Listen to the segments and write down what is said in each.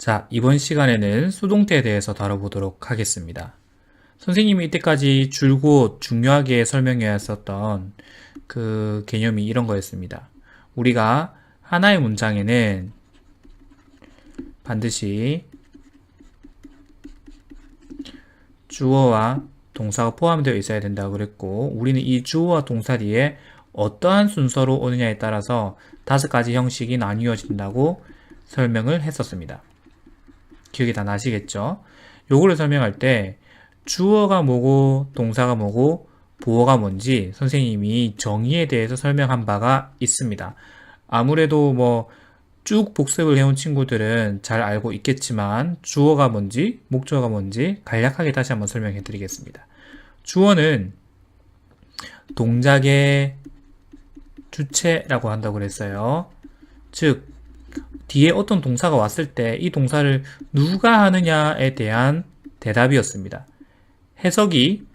자, 이번 시간에는 수동태에 대해서 다뤄보도록 하겠습니다. 선생님이 이때까지 줄곧 중요하게 설명해 왔었던 그 개념이 이런 거였습니다. 우리가 하나의 문장에는 반드시 주어와 동사가 포함되어 있어야 된다고 그랬고, 우리는 이 주어와 동사 뒤에 어떠한 순서로 오느냐에 따라서 5가지 형식이 나뉘어진다고 설명을 했었습니다. 기억이 다 나시겠죠? 요거를 설명할 때 주어가 뭐고 동사가 뭐고 보어가 뭔지 선생님이 정의에 대해서 설명한 바가 있습니다. 아무래도 뭐 쭉 복습을 해온 친구들은 잘 알고 있겠지만 주어가 뭔지 목적어가 뭔지 간략하게 다시 한번 설명해 드리겠습니다. 주어는 동작의 주체라고 한다고 그랬어요. 즉 뒤에 어떤 동사가 왔을 때 이 동사를 누가 하느냐에 대한 대답이었습니다. 해석이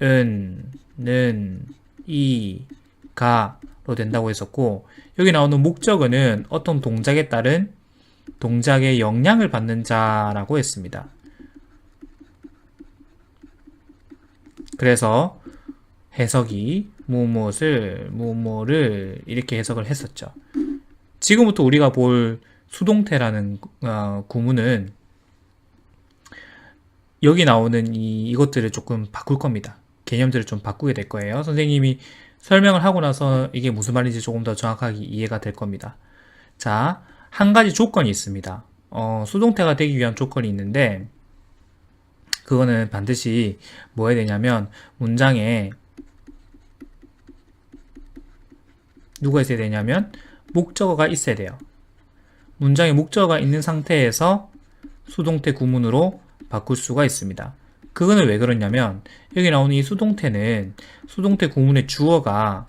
은, 는, 이, 가로 된다고 했었고, 여기 나오는 목적어는 어떤 동작에 따른 동작의 영향을 받는 자라고 했습니다. 그래서 해석이 무엇을 이렇게 해석을 했었죠. 지금부터 우리가 볼 수동태라는 구문은 여기 나오는 이것들을 조금 바꿀 겁니다. 개념들을 좀 바꾸게 될 거예요. 선생님이 설명을 하고 나서 이게 무슨 말인지 조금 더 정확하게 이해가 될 겁니다. 자, 한 가지 조건이 있습니다. 수동태가 되기 위한 조건이 있는데 그거는 반드시 뭐 해야 되냐면 문장에 누가 있어야 되냐면 목적어가 있어야 돼요. 문장에 목적어가 있는 상태에서 수동태 구문으로 바꿀 수가 있습니다. 그거는 왜 그러냐면 여기 나오는 이 수동태는 수동태 구문의 주어가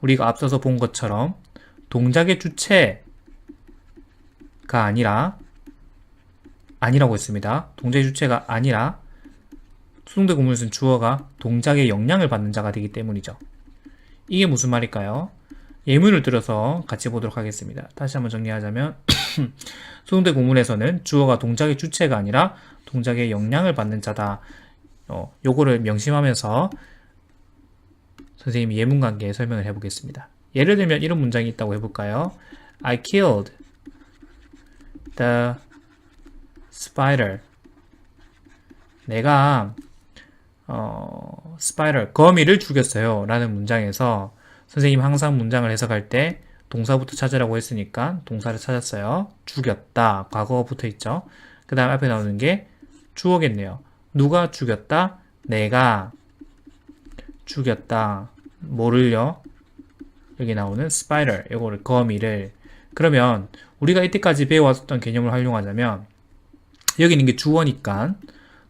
우리가 앞서서 본 것처럼 동작의 주체가 아니라고 했습니다. 동작의 주체가 아니라 수동태 구문을 쓴 주어가 동작의 영향을 받는 자가 되기 때문이죠. 이게 무슨 말일까요? 예문을 들어서 같이 보도록 하겠습니다. 다시 한번 정리하자면 수동태 구문에서는 주어가 동작의 주체가 아니라 동작의 영향을 받는 자다. 요거를 명심하면서 선생님이 예문 관계에 설명을 해보겠습니다. 예를 들면 이런 문장이 있다고 해볼까요? I killed the spider. 내가 spider, 거미를 죽였어요. 라는 문장에서 선생님 항상 문장을 해석할 때 동사부터 찾으라고 했으니까 동사를 찾았어요. 죽였다. 과거가 붙어 있죠. 그 다음 앞에 나오는 게 주어겠네요. 누가 죽였다? 내가 죽였다. 뭐를요? 여기 나오는 spider, 이거를 거미를. 그러면 우리가 이때까지 배워왔던 개념을 활용하자면 여기 있는 게 주어니까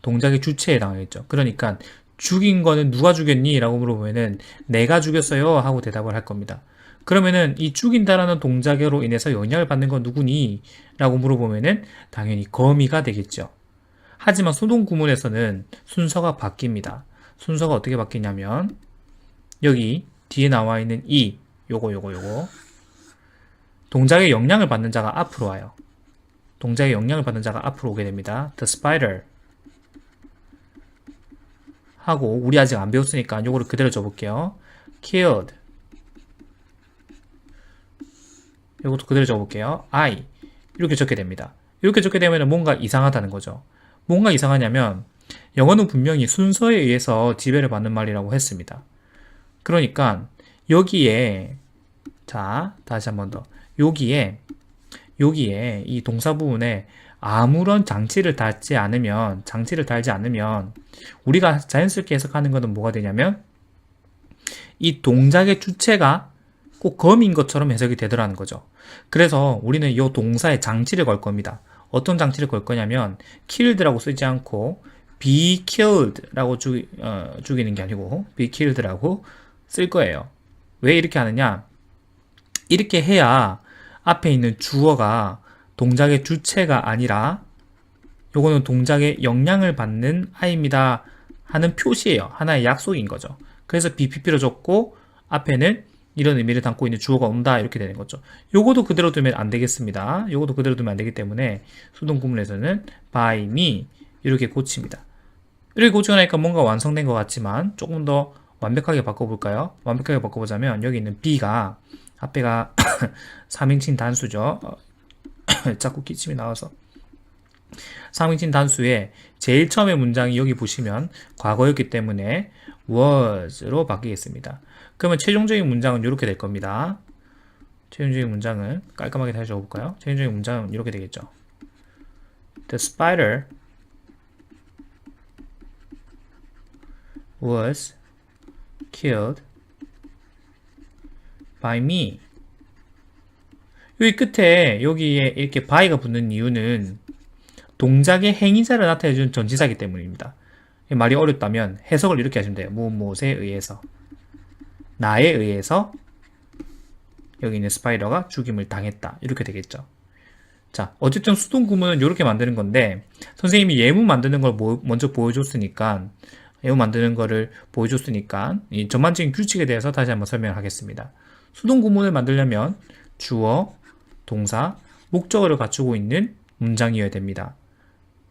동작의 주체에 해당하겠죠. 그러니까 죽인 거는 누가 죽였니? 라고 물어보면은 내가 죽였어요 하고 대답을 할 겁니다. 그러면은 이 죽인다라는 동작으로 인해서 영향을 받는 건 누구니? 라고 물어보면은 당연히 거미가 되겠죠. 하지만 수동 구문에서는 순서가 바뀝니다. 순서가 어떻게 바뀌냐면 여기 뒤에 나와 있는 요거 동작의 영향을 받는 자가 앞으로 와요. 동작의 영향을 받는 자가 앞으로 오게 됩니다. The spider 하고 우리 아직 안 배웠으니까 요거를 그대로 적어볼게요. killed 요것도 그대로 적어볼게요. I 이렇게 적게 됩니다. 이렇게 적게 되면 뭔가 이상하다는 거죠. 뭔가 이상하냐면 영어는 분명히 순서에 의해서 지배를 받는 말이라고 했습니다. 그러니까 여기에 자 다시 한 번 더 여기에 이 동사 부분에 아무런 장치를 달지 않으면 우리가 자연스럽게 해석하는 것은 뭐가 되냐면 이 동작의 주체가 꼭 거미인 것처럼 해석이 되더라는 거죠. 그래서 우리는 이 동사에 장치를 걸 겁니다. 어떤 장치를 걸 거냐면 killed라고 쓰지 않고 be killed라고 죽이는 게 아니고 be killed라고 쓸 거예요. 왜 이렇게 하느냐? 이렇게 해야 앞에 있는 주어가 동작의 주체가 아니라 요거는 동작에 영향을 받는 아이입니다 하는 표시예요. 하나의 약속인 거죠. 그래서 BPP로 적고 앞에는 이런 의미를 담고 있는 주어가 온다 이렇게 되는 거죠. 요거도 그대로 두면 안 되겠습니다. 요거도 그대로 두면 안 되기 때문에 수동 구문에서는 by me 이렇게 고칩니다. 이렇게 고치고 나니까 뭔가 완성된 것 같지만 조금 더 완벽하게 바꿔볼까요? 완벽하게 바꿔보자면 여기 있는 B가 앞에가 3인칭 단수죠. 자꾸 기침이 나와서 3인칭 단수에 제일 처음에 문장이 여기 보시면 과거였기 때문에 was로 바뀌겠습니다. 그러면 최종적인 문장은 이렇게 될 겁니다. 최종적인 문장은 깔끔하게 다시 적어볼까요? 최종적인 문장은 이렇게 되겠죠. The spider was killed by me. 여기 끝에 여기에 이렇게 by가 붙는 이유는 동작의 행위자를 나타내주는 전치사이기 때문입니다. 말이 어렵다면 해석을 이렇게 하시면 돼요. 무엇에 의해서, 나에 의해서 여기 있는 스파이더가 죽임을 당했다 이렇게 되겠죠. 자, 어쨌든 수동 구문은 이렇게 만드는 건데 선생님이 예문 만드는 걸 먼저 보여줬으니까 예문 만드는 거를 보여줬으니까 이 전반적인 규칙에 대해서 다시 한번 설명하겠습니다. 수동 구문을 만들려면 주어, 동사, 목적어를 갖추고 있는 문장이어야 됩니다.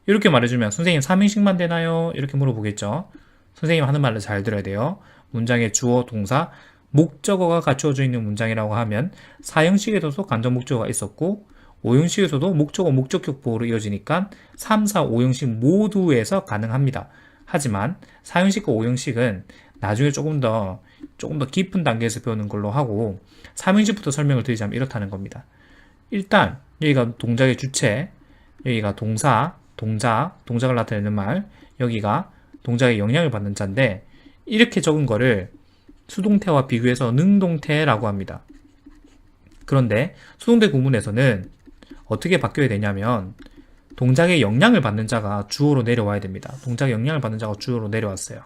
이렇게 말해주면 선생님 3인칭만 되나요? 이렇게 물어보겠죠. 선생님 하는 말을 잘 들어야 돼요. 문장의 주어, 동사, 목적어가 갖추어져 있는 문장이라고 하면 4형식에서도 간접 목적어가 있었고 5형식에서도 목적어, 목적격 보호로 이어지니까 3, 4, 5형식 모두에서 가능합니다. 하지만 4형식과 5형식은 나중에 조금 더 깊은 단계에서 배우는 걸로 하고 3형식부터 설명을 드리자면 이렇다는 겁니다. 일단 여기가 동작의 주체, 여기가 동사, 동작을 나타내는 말, 여기가 동작의 영향을 받는 자인데 이렇게 적은 거를 수동태와 비교해서 능동태라고 합니다. 그런데 수동태 구문에서는 어떻게 바뀌어야 되냐면 동작의 영향을 받는 자가 주어로 내려와야 됩니다. 동작의 영향을 받는 자가 주어로 내려왔어요.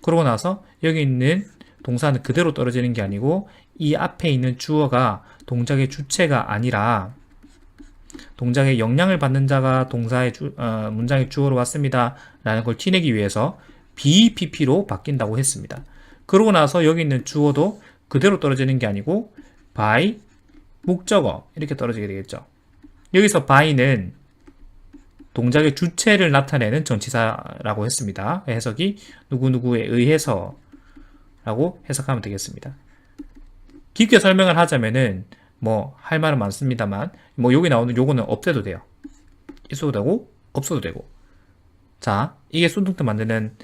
그러고 나서 여기 있는 동사는 그대로 떨어지는 게 아니고 이 앞에 있는 주어가 동작의 주체가 아니라 동작의 영향을 받는 자가 문장의 주어로 왔습니다 라는 걸 티내기 위해서 BPP로 바뀐다고 했습니다. 그러고 나서 여기 있는 주어도 그대로 떨어지는 게 아니고 by, 목적어 이렇게 떨어지게 되겠죠. 여기서 by는 동작의 주체를 나타내는 전치사라고 했습니다. 해석이 누구누구에 의해서 라고 해석하면 되겠습니다. 깊게 설명을 하자면은 할 말은 많습니다만 여기 나오는 요거는 없애도 돼요. 있어도 되고 없어도 되고. 자, 이게 수동태 만드는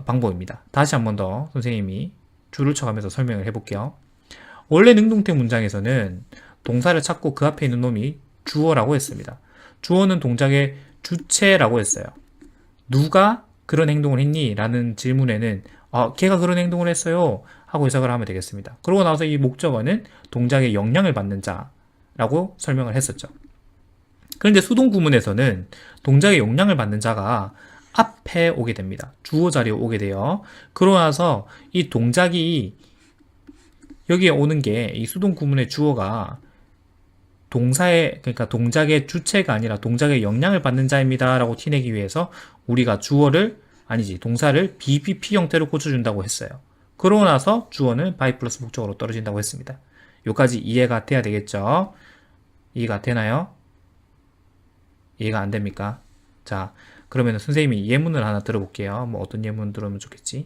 방법입니다. 다시 한 번 더 선생님이 줄을 쳐가면서 설명을 해볼게요. 원래 능동태 문장에서는 동사를 찾고 그 앞에 있는 놈이 주어라고 했습니다. 주어는 동작의 주체라고 했어요. 누가 그런 행동을 했니? 라는 질문에는 걔가 그런 행동을 했어요 하고 해석을 하면 되겠습니다. 그러고 나서 이 목적어는 동작의 영향을 받는 자라고 설명을 했었죠. 그런데 수동 구문에서는 동작의 영향을 받는 자가 앞에 오게 됩니다. 주어 자리에 오게 돼요. 그러고 나서 이 동작이 여기에 오는 게 이 수동 구문의 주어가 그러니까 동작의 주체가 아니라 동작의 영향을 받는 자입니다 라고 티내기 위해서 우리가 동사를 BPP 형태로 고쳐준다고 했어요. 그러고 나서 주어는 by 플러스 목적어로 떨어진다고 했습니다. 여기까지 이해가 돼야 되겠죠? 이해가 되나요? 이해가 안 됩니까? 자, 그러면 선생님이 예문을 하나 들어볼게요. 어떤 예문 들으면 좋겠지?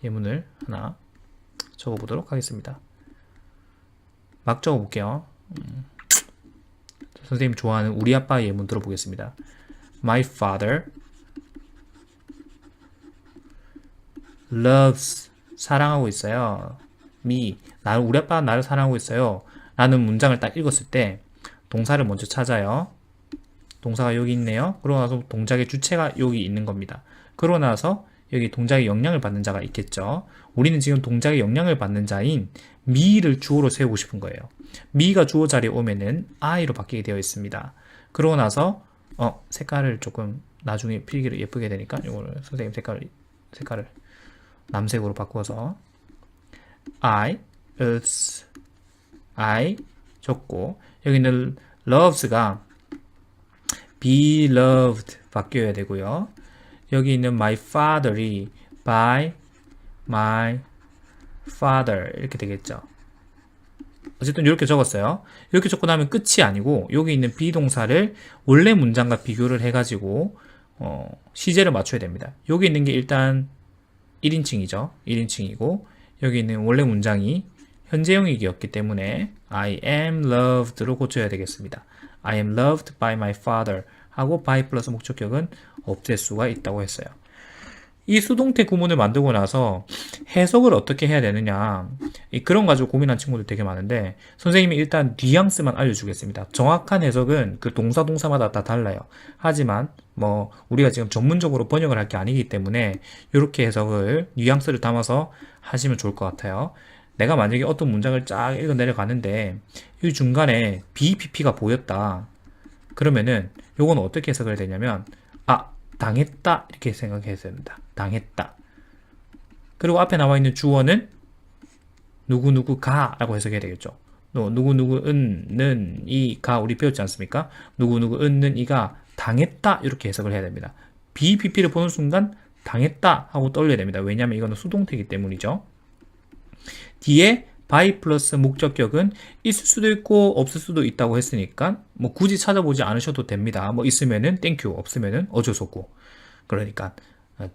예문을 하나 적어보도록 하겠습니다. 막 적어볼게요. 선생님 좋아하는 우리 아빠 예문 들어보겠습니다. My father loves 사랑하고 있어요. me 우리 아빠가 나를 사랑하고 있어요. 라는 문장을 딱 읽었을 때 동사를 먼저 찾아요. 동사가 여기 있네요. 그러고 나서 동작의 주체가 여기 있는 겁니다. 그러고 나서 여기 동작의 영향을 받는 자가 있겠죠. 우리는 지금 동작의 영향을 받는 자인 me를 주어로 세우고 싶은 거예요. me가 주어 자리에 오면은 I로 바뀌게 되어 있습니다. 그러고 나서 색깔을 조금 나중에 필기를 예쁘게 되니까 이거를 선생님 색깔을 남색으로 바꿔서 I 적고 여기는 loves가 beloved 바뀌어야 되고요. 여기 있는 my father이 by my father 이렇게 되겠죠. 어쨌든 이렇게 적었어요. 이렇게 적고 나면 끝이 아니고 여기 있는 비동사를 원래 문장과 비교를 해가지고 시제를 맞춰야 됩니다. 여기 있는 게 일단 1인칭이죠. 1인칭이고 여기 있는 원래 문장이 현재형이었기 때문에 I am loved로 고쳐야 되겠습니다. I am loved by my father 하고 by 플러스 목적격은 없앨 수가 있다고 했어요. 이 수동태 구문을 만들고 나서 해석을 어떻게 해야 되느냐 그런 가지고 고민한 친구들 되게 많은데 선생님이 일단 뉘앙스만 알려주겠습니다. 정확한 해석은 그 동사마다 다 달라요. 하지만 뭐 우리가 지금 전문적으로 번역을 할 게 아니기 때문에 이렇게 해석을 뉘앙스를 담아서 하시면 좋을 것 같아요. 내가 만약에 어떤 문장을 쫙 읽어 내려가는데 이 중간에 BPP가 보였다. 그러면은 요건 어떻게 해석을 해야 되냐면 당했다 이렇게 생각해야 됩니다. 당했다. 그리고 앞에 나와 있는 주어는 누구누구가 라고 해석해야 되겠죠. 누구누구은 이가 우리 배웠지 않습니까? 누구누구은 이가 당했다 이렇게 해석을 해야 됩니다. BPP를 보는 순간 당했다 하고 떠올려야 됩니다. 왜냐하면 이거는 수동태이기 때문이죠. 뒤에 by 플러스 목적격은 있을 수도 있고 없을 수도 있다고 했으니까 뭐 굳이 찾아보지 않으셔도 됩니다. 뭐 있으면은 땡큐, 없으면은 어쩔 수 없고. 그러니까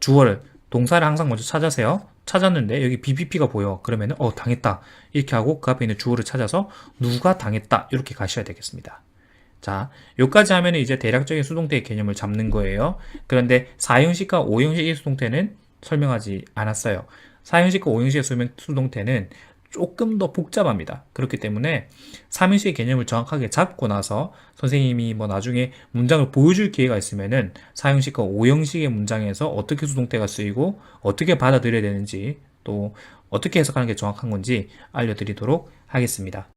주어를 동사를 항상 먼저 찾으세요. 찾았는데 여기 BPP가 보여. 그러면은 당했다 이렇게 하고 그 앞에 있는 주어를 찾아서 누가 당했다 이렇게 가셔야 되겠습니다. 자, 여기까지 하면 이제 대략적인 수동태의 개념을 잡는 거예요. 그런데 4형식과 5형식의 수동태는 설명하지 않았어요. 4형식과 5형식의 수동태는 조금 더 복잡합니다. 그렇기 때문에 3형식의 개념을 정확하게 잡고 나서 선생님이 뭐 나중에 문장을 보여줄 기회가 있으면은 4형식과 5형식의 문장에서 어떻게 수동태가 쓰이고 어떻게 받아들여야 되는지 또 어떻게 해석하는 게 정확한 건지 알려드리도록 하겠습니다.